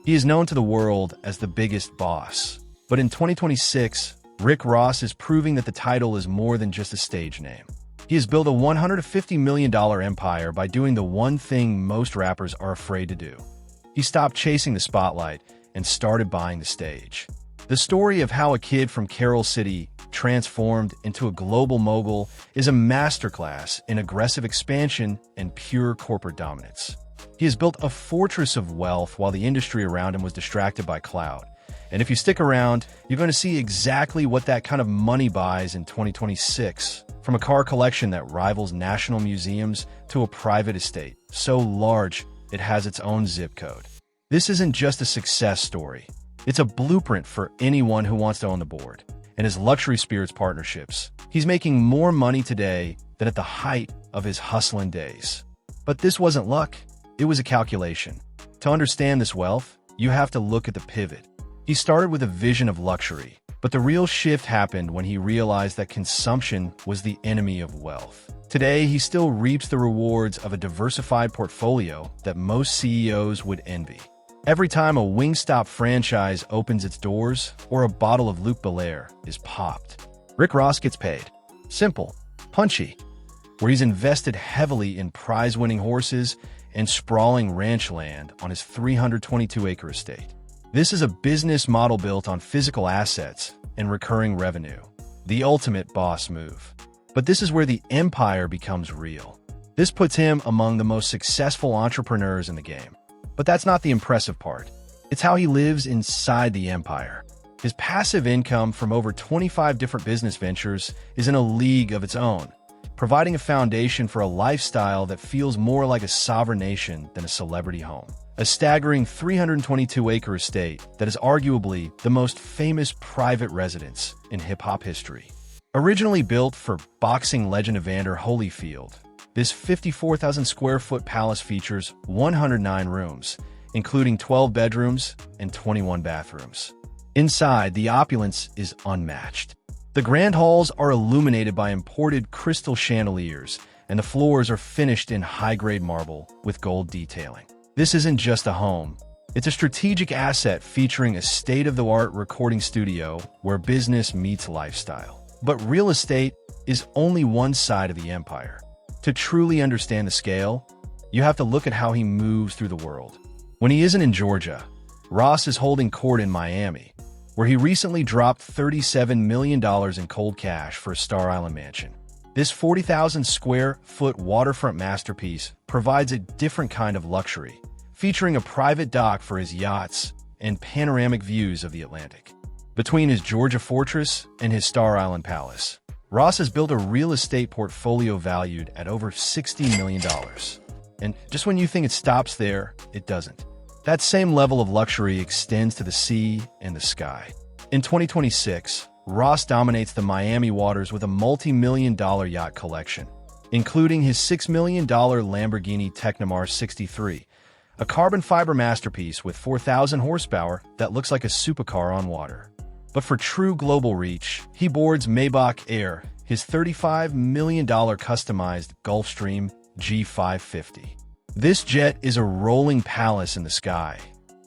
He is known to the world as the biggest boss. But in 2026, Rick Ross is proving that the title is more than just a stage name. He has built a $150 million empire by doing the one thing most rappers are afraid to do. He stopped chasing the spotlight and started buying the stage. The story of how a kid from Carroll City transformed into a global mogul is a masterclass in aggressive expansion and pure corporate dominance. He has built a fortress of wealth while the industry around him was distracted by cloud. And if you stick around, you're going to see exactly what that kind of money buys in 2026, from a car collection that rivals national museums to a private estate so large it has its own zip code. This isn't just a success story. It's a blueprint for anyone who wants to own the board. And his luxury spirits partnerships, he's making more money today than at the height of his Hustlin days. But this wasn't luck. It was a calculation. To understand this wealth, you have to look at the pivot. He started with a vision of luxury, but the real shift happened when he realized that consumption was the enemy of wealth. Today, he still reaps the rewards of a diversified portfolio that most CEOs would envy. Every time a Wingstop franchise opens its doors or a bottle of Luc Belaire is popped, Rick Ross gets paid. Simple, punchy, where he's invested heavily in prize-winning horses and sprawling ranch land on his 322-acre estate. This is a business model built on physical assets and recurring revenue, the ultimate boss move. But this is where the empire becomes real. This puts him among the most successful entrepreneurs in the game. But that's not the impressive part. It's how he lives inside the empire. His passive income from over 25 different business ventures is in a league of its own, providing a foundation for a lifestyle that feels more like a sovereign nation than a celebrity home. A staggering 322-acre estate that is arguably the most famous private residence in hip-hop history. Originally built for boxing legend Evander Holyfield, this 54,000-square-foot palace features 109 rooms, including 12 bedrooms and 21 bathrooms. Inside, the opulence is unmatched. The grand halls are illuminated by imported crystal chandeliers, and the floors are finished in high-grade marble with gold detailing. This isn't just a home. It's a strategic asset featuring a state-of-the-art recording studio where business meets lifestyle. But real estate is only one side of the empire. To truly understand the scale, you have to look at how he moves through the world. When he isn't in Georgia, Ross is holding court in Miami, where he recently dropped $37 million in cold cash for a Star Island mansion. This 40,000-square-foot waterfront masterpiece provides a different kind of luxury, featuring a private dock for his yachts and panoramic views of the Atlantic. Between his Georgia fortress and his Star Island palace, Ross has built a real estate portfolio valued at over $60 million. And just when you think it stops there, it doesn't. That same level of luxury extends to the sea and the sky. In 2026, Ross dominates the Miami waters with a multi-million-dollar yacht collection, including his $6 million Lamborghini Technomar 63, a carbon fiber masterpiece with 4,000 horsepower that looks like a supercar on water. But for true global reach, he boards Maybach Air, his $35 million customized Gulfstream G550. This jet is a rolling palace in the sky,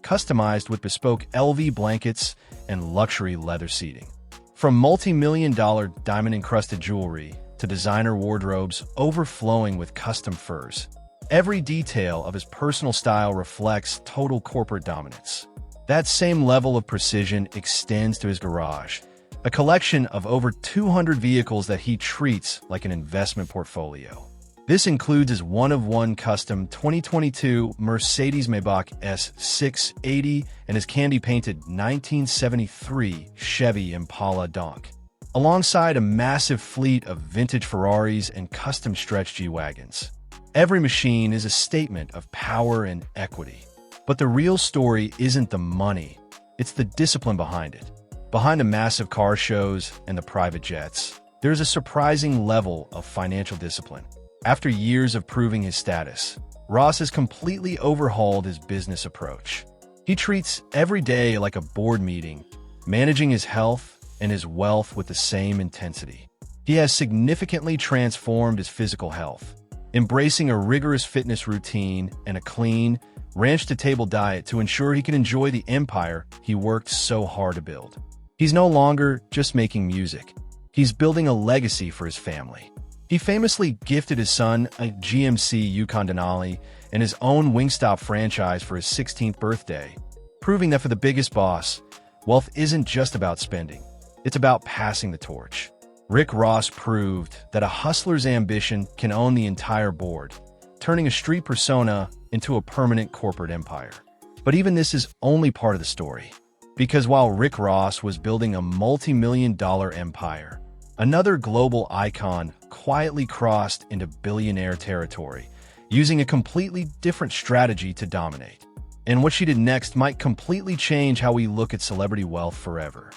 customized with bespoke LV blankets and luxury leather seating. From multi-million-dollar diamond-encrusted jewelry to designer wardrobes overflowing with custom furs, every detail of his personal style reflects total corporate dominance. That same level of precision extends to his garage, a collection of over 200 vehicles that he treats like an investment portfolio. This includes his one-of-one custom 2022 Mercedes Maybach S680 and his candy-painted 1973 Chevy Impala Donk, alongside a massive fleet of vintage Ferraris and custom-stretched G-Wagons. Every machine is a statement of power and equity. But the real story isn't the money, it's the discipline behind it. Behind the massive car shows and the private jets, there's a surprising level of financial discipline. After years of proving his status, Ross has completely overhauled his business approach. He treats every day like a board meeting, managing his health and his wealth with the same intensity. He has significantly transformed his physical health, embracing a rigorous fitness routine and a clean, ranch-to-table diet to ensure he can enjoy the empire he worked so hard to build. He's no longer just making music. He's building a legacy for his family. He famously gifted his son a GMC Yukon Denali and his own Wingstop franchise for his 16th birthday, proving that for the biggest boss, wealth isn't just about spending. It's about passing the torch. Rick Ross proved that a hustler's ambition can own the entire board, turning a street persona into a permanent corporate empire. But even this is only part of the story. Because while Rick Ross was building a multi-million-dollar empire, another global icon quietly crossed into billionaire territory, using a completely different strategy to dominate. And what she did next might completely change how we look at celebrity wealth forever.